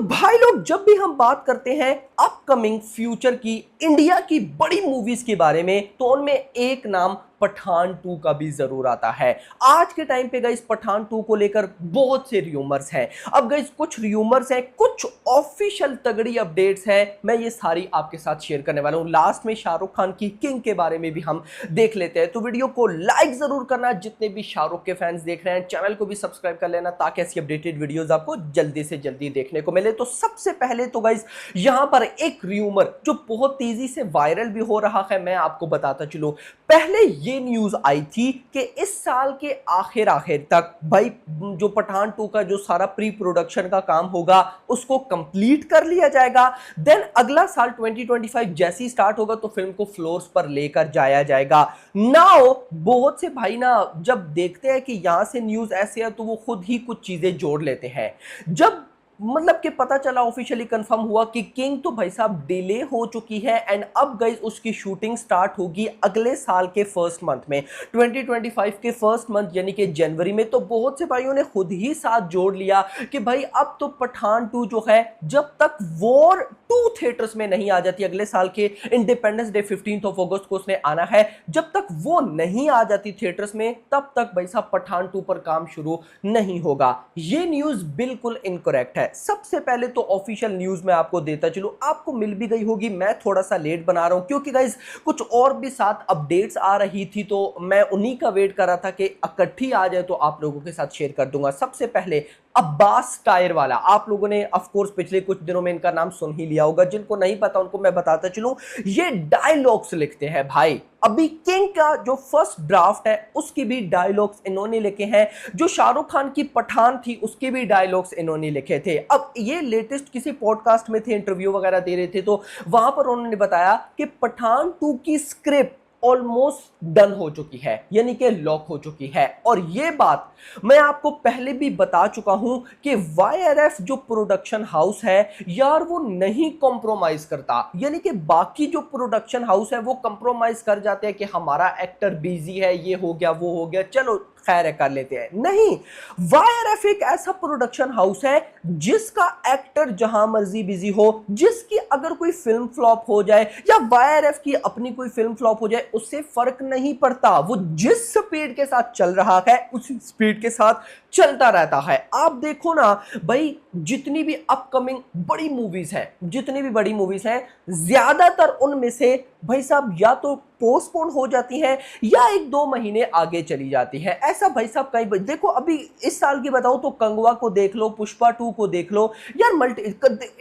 भाई लोग, जब भी हम बात करते हैं अपकमिंग फ्यूचर की इंडिया की बड़ी मूवीज के बारे में, तो उनमें एक नाम पठान 2 का भी जरूर आता है। आज के टाइम पे गाइस पठान 2 को लेकर बहुत से र्यूमर्स हैं। अब गाइस कुछ र्यूमर्स हैं, कुछ ऑफिशियल तगड़ी अपडेट्स हैं, मैं ये सारी आपके साथ शेयर करने वाला हूं। लास्ट में शाहरुख खान की किंग के बारे में भी हम देख लेते हैं, तो वीडियो को लाइक जरूर करना। जितने भी शाहरुख के फैंस देख रहे हैं, चैनल को भी सब्सक्राइब कर लेना ताकि ऐसी अपडेटेड वीडियोस आपको जल्दी से जल्दी देखने को मिले। तो सबसे पहले तो गाइस यहां पर एक र्यूमर जो बहुत तेजी से वायरल भी हो रहा है, मैं आपको बताता चलूं। पहले ये न्यूज आई थी कि इस साल के आखिर तक भाई जो पठान 2 का जो सारा प्री प्रोडक्शन का काम होगा उसको कंप्लीट कर लिया जाएगा। देन अगला साल 2025 जैसे ही स्टार्ट होगा तो फिल्म को फ्लोर्स पर लेकर जाया जाएगा। नाउ बहुत से भाई ना जब देखते हैं कि यहां से न्यूज ऐसे है तो वो खुद ही कुछ चीजें जोड़ लेते हैं। जब मतलब कि पता चला, ऑफिशियली कंफर्म हुआ कि किंग तो भाई साहब डिले हो चुकी है एंड अब गाइस उसकी शूटिंग स्टार्ट होगी अगले साल के फर्स्ट मंथ में, 2025 के फर्स्ट मंथ यानी कि जनवरी में। तो बहुत से भाइयों ने खुद ही साथ जोड़ लिया कि भाई अब तो पठान 2 जो है, जब तक वॉर 2 थिएटर्स में नहीं आ जाती, अगले साल के इंडिपेंडेंस डे 15 अगस्त को उसने आना है, जब तक वो नहीं आ जाती थिएटर्स में तब तक भाई साहब पठान 2 पर काम शुरू नहीं होगा। ये न्यूज बिल्कुल इनकरेक्ट है। सबसे पहले तो ऑफिशियल न्यूज मैं आपको देता चलूं, आपको मिल भी गई होगी, मैं थोड़ा सा लेट बना रहा हूं क्योंकि गाइस कुछ और भी साथ अपडेट्स आ रही थी, तो मैं उन्हीं का वेट कर रहा था कि इकट्ठी आ जाए तो आप लोगों के साथ शेयर कर दूंगा। सबसे पहले अब्बास टायर वाला, आप लोगों ने ऑफ कोर्स पिछले कुछ दिनों में इनका नाम सुन ही लिया होगा, जिनको नहीं पता उनको मैं बताता चलूं। ये डायलॉग्स लिखते हैं भाई। अभी किंग का जो फर्स्ट ड्राफ्ट है उसकी भी डायलॉग्स इन्होंने लिखे हैं, जो शाहरुख खान की पठान थी उसके भी डायलॉग्स इन्होंने लिखे थे। अब ये लेटेस्ट किसी पॉडकास्ट में थे, इंटरव्यू वगैरह दे रहे थे, तो वहां पर उन्होंने बताया कि पठान 2 की स्क्रिप्ट ऑलमोस्ट डन हो चुकी है, यानी कि लॉक हो चुकी है। और ये बात मैं आपको पहले भी बता चुका हूं कि वाईआरएफ जो प्रोडक्शन हाउस है यार, वो नहीं कॉम्प्रोमाइज करता। यानी कि बाकी जो प्रोडक्शन हाउस है वो कॉम्प्रोमाइज कर जाते हैं कि हमारा एक्टर बिजी है, ये हो गया वो हो गया, चलो खैर है कर लेते हैं। नहीं, वाईआरएफ एक ऐसा प्रोडक्शन हाउस है जिसका एक्टर जहां मर्जी बिजी हो, जिसकी अगर कोई फिल्म फ्लॉप हो जाए या वाईआरएफ की अपनी कोई फिल्म फ्लॉप हो जाए, उससे फर्क नहीं पड़ता। वो जिस स्पीड के साथ चल रहा है उसी स्पीड के साथ चलता रहता है। आप देखो ना भाई, जितनी भी अपकमिंग बड़ी मूवीज हैं, जितनी भी बड़ी मूवीज हैं, ज्यादातर उनमें से भाई साहब या तो पोस्टपोन हो जाती हैं या 1-2 महीने आगे चली जाती हैं। ऐसा भाई साहब कई देखो, अभी इस साल की बताओ तो कंगवा को देख लो, पुष्पा 2 को देख लो यार,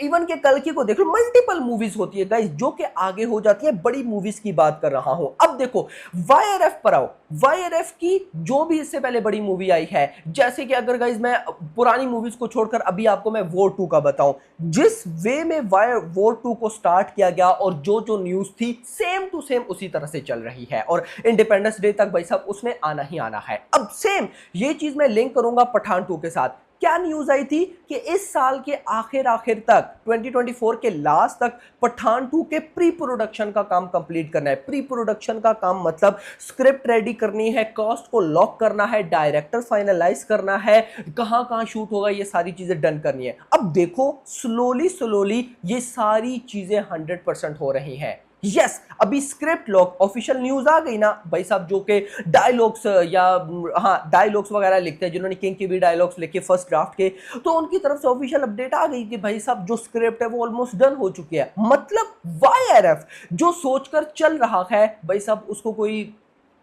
इवन के कल्कि को देख लो, मल्टीपल मूवीज होती है गाइस जो कि आगे हो जाती है। बड़ी मूवीज की बात कर रहा हूं। अब देखो वाईआरएफ पर आओ, वाईआरएफ की जो भी इससे पहले बड़ी मूवी आई है, जैसे कि अगर गाइस मैं पुरानी मूवीज को छोड़कर अभी आपको मैं वॉर 2 का बताऊं, जिस वे में वॉर 2 को स्टार्ट किया गया और जो जो न्यूज थी सेम टू सेम उसी तरह से चल रही है, और इंडिपेंडेंस डे तक भाई साहब उसने आना ही आना है। अब सेम ये चीज मैं लिंक करूंगा पठान 2 के साथ। क्या न्यूज आई थी कि इस साल के आखिर तक 2024 के लास्ट तक पठान 2 के प्री प्रोडक्शन का काम कंप्लीट करना है। प्री प्रोडक्शन का काम मतलब स्क्रिप्ट रेडी करनी है, कास्ट को लॉक करना है, डायरेक्टर फाइनलाइज करना है, कहां कहां शूट होगा, ये सारी चीजें डन करनी है। अब देखो स्लोली ये सारी चीजें 100% हो रही हैं। यस, अभी स्क्रिप्ट लॉक ऑफिशियल न्यूज आ गई ना भाई साहब, जो के डायलॉग्स या डायलॉग्स वगैरह लिखते हैं, जिन्होंने किंग के भी डायलॉग्स लिखे फर्स्ट ड्राफ्ट के, तो उनकी तरफ से ऑफिशियल अपडेट आ गई कि भाई साहब जो स्क्रिप्ट है वो ऑलमोस्ट डन हो चुकी है। मतलब वाईआरएफ जो सोचकर चल रहा है भाई साहब, उसको कोई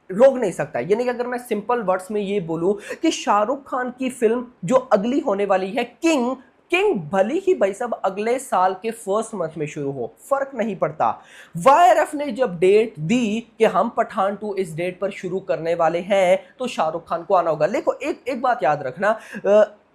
रोक नहीं सकता। यानी कि अगर मैं सिंपल वर्ड्स में ये बोलूं कि शाहरुख खान की फिल्म जो अगली होने वाली है किंग भली ही भाई साहब अगले साल के फर्स्ट मंथ में शुरू हो, फर्क नहीं पड़ता। वाईआरएफ ने जब डेट दी कि हम पठान 2 इस डेट पर शुरू करने वाले हैं, तो शाहरुख खान को आना होगा। देखो एक बात याद रखना,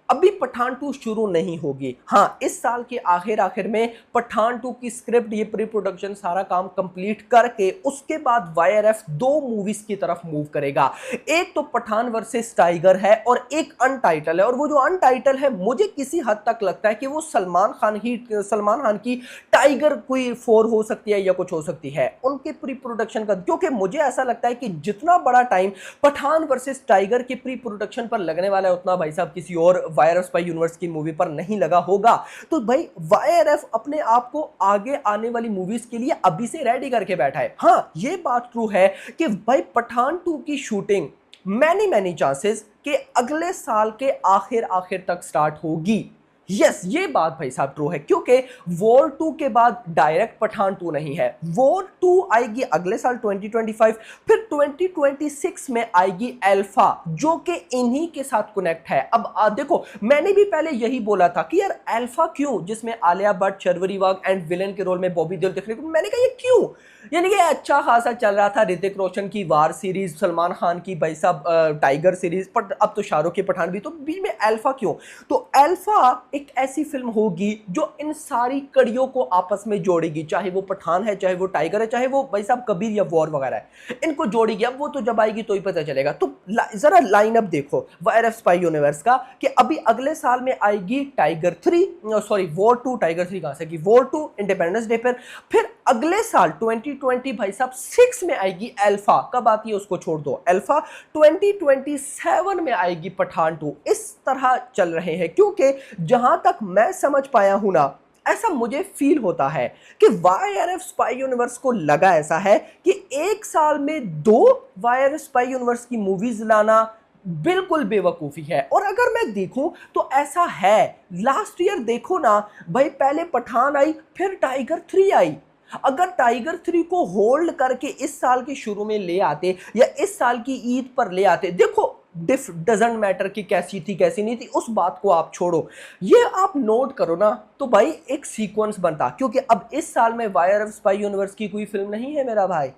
अभी पठान 2 शुरू नहीं होगी। हाँ, इस साल के आखिर में पठान 2 की स्क्रिप्ट, ये प्री प्रोडक्शन सारा काम कंप्लीट करके उसके बाद वाईआरएफ 2 मूवीज की तरफ मूव करेगा। एक तो पठान वर्सेस टाइगर है और एक अनटाइटल है, और वो जो अनटाइटल है मुझे किसी हद तक लगता है कि वो सलमान खान की टाइगर कोई 4 हो सकती है या कुछ हो सकती है उनके प्री प्रोडक्शन का, क्योंकि मुझे ऐसा लगता है कि जितना बड़ा टाइम पठान वर्सेस टाइगर के प्री प्रोडक्शन पर लगने वाला है, उतना भाई साहब किसी और वाईआरएफ स्पाई यूनिवर्स की मूवी पर नहीं लगा होगा। तो भाई वाईआरएफ अपने आप को आगे आने वाली मूवीज के लिए अभी से रेडी करके बैठा है। हाँ, ये बात ट्रू है कि भाई पठान 2 की शूटिंग मैनी चांसेस कि अगले साल के आखिर तक स्टार्ट होगी। यस, ये बात भाई साहब ट्रू है, क्योंकि वॉर 2 के बाद डायरेक्ट पठान 2 नहीं है। वॉर 2 आएगी अगले साल 2025, फिर 2026 में आएगी अल्फा, जो कि इन्हीं के साथ कनेक्ट है। अब देखो, मैंने भी पहले यही बोला था कि यार अल्फा क्यों, जिसमें आलिया भट्ट, शर्वरी वाघ एंड विलेन के रोल में बॉबी देओल देखने को, मैंने कहा ये क्यों, यानी कि अच्छा खासा चल रहा था। ऋतिक रोशन की वार सीरीज, सलमान खान की भाई साहब टाइगर सीरीज, पर अब तो शाहरुख की पठान भी, तो बीच में अल्फा क्यों? तो अल्फा एक ऐसी फिल्म होगी जो इन सारी कड़ियों को आपस में जोड़ेगी, चाहे वो पठान है, चाहे वो टाइगर है, चाहे वो भाई साहब कबीर या वॉर वगैरह है, इनको जोड़ेगी। अब वो तो जब आएगी तो ही पता चलेगा। तो जरा लाइनअप देखो वाईआरएफ स्पाई यूनिवर्स का, कि अभी अगले साल में आएगी टाइगर 3, सॉरी वॉर 2, टाइगर 3 कहां से की, वॉर 2 इंडिपेंडेंस डे पर। फिर अगले साल 2020 भाई साहब 6 में आएगी अल्फा। कब आती है उसको छोड़ दो, अल्फा 2027 में आएगी पठान 2। इस तरह चल रहे हैं, क्योंकि जहां तक मैं समझ पाया हूं ना, ऐसा मुझे फील होता है कि वाईआरएफ स्पाई यूनिवर्स को लगा ऐसा है कि एक साल में 2 वाईआरएफ स्पाई यूनिवर्स की मूवीज लाना बिल्कुल बेवकूफ़ी है। और अगर मैं देखूं तो ऐसा है, लास्ट ईयर देखो ना भाई, पहले पठान आई, फिर टाइगर 3 आई। अगर टाइगर 3 को होल्ड करके इस साल के शुरू में ले आते या इस साल की ईद पर ले आते, देखो डजंट मैटर कि कैसी थी कैसी नहीं थी, उस बात को आप छोड़ो, ये आप नोट करो ना, तो भाई एक सीक्वेंस बनता। क्योंकि अब इस साल में वाईआरएफ स्पाई यूनिवर्स की कोई फिल्म नहीं है मेरा भाई,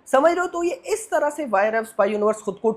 समझ रहे हो? तो ये इस तरह से वाईआरएफ स्पाई यूनिवर्स खुद को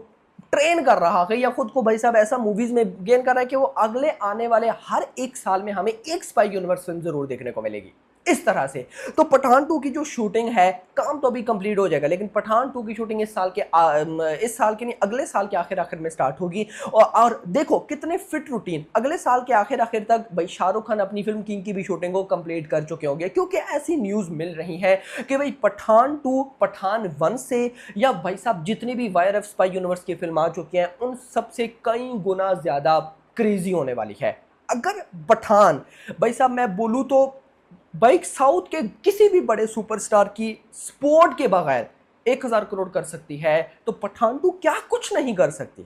ट्रेन कर रहा है, या खुद को भाई साहब ऐसा मूवीज में गेन कर रहा है कि वो अगले आने वाले हर एक साल में हमें एक स्पाई यूनिवर्स फिल्म जरूर देखने को मिलेगी, इस तरह से। तो पठान 2 की जो शूटिंग है, काम तो अभी कंप्लीट हो जाएगा, लेकिन पठान 2 की शूटिंग इस साल के नहीं, अगले साल के आखिर में स्टार्ट होगी। और देखो कितने फिट रूटीन, अगले साल के आखिर तक भाई शाहरुख खान अपनी फिल्म किंग की भी शूटिंग को कंप्लीट कर चुके होंगे, क्योंकि ऐसी न्यूज मिल रही है कि भाई पठान 2 पठान 1 से, या भाई साहब जितनी भी वाईआरएफ स्पाई यूनिवर्स की फिल्म आ चुकी हैं उन सबसे कई गुना ज्यादा क्रेजी होने वाली है। अगर पठान भाई साहब मैं बोलूं तो भाई साउथ के किसी भी बड़े सुपरस्टार की सपोर्ट के बगैर 1000 करोड़ कर सकती है, तो पठान 2 क्या कुछ नहीं कर सकती।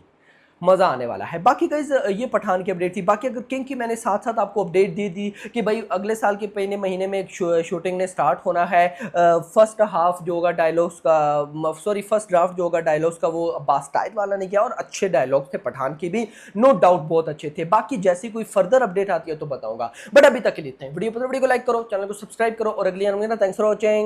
मज़ा आने वाला है। बाकी गाइस ये पठान की अपडेट थी। बाकी अगर किंग की मैंने साथ साथ आपको अपडेट दे दी कि भाई अगले साल के पहले महीने में शूटिंग ने स्टार्ट होना है। फर्स्ट हाफ जो होगा डायलॉग्स का, सॉरी फर्स्ट ड्राफ्ट जो होगा डायलॉग्स का, वो बास्टाइल वाला नहीं किया, और अच्छे डायलॉग्स थे पठान के भी, नो डाउट बहुत अच्छे थे। बाकी जैसी कोई फर्दर अपडेट आती है तो बताऊंगा, बट अभी तक के लिए इतना ही। वीडियो को लाइक करो, चैनल को सब्सक्राइब करो, और अगली आऊंगे ना। Thanks for watching.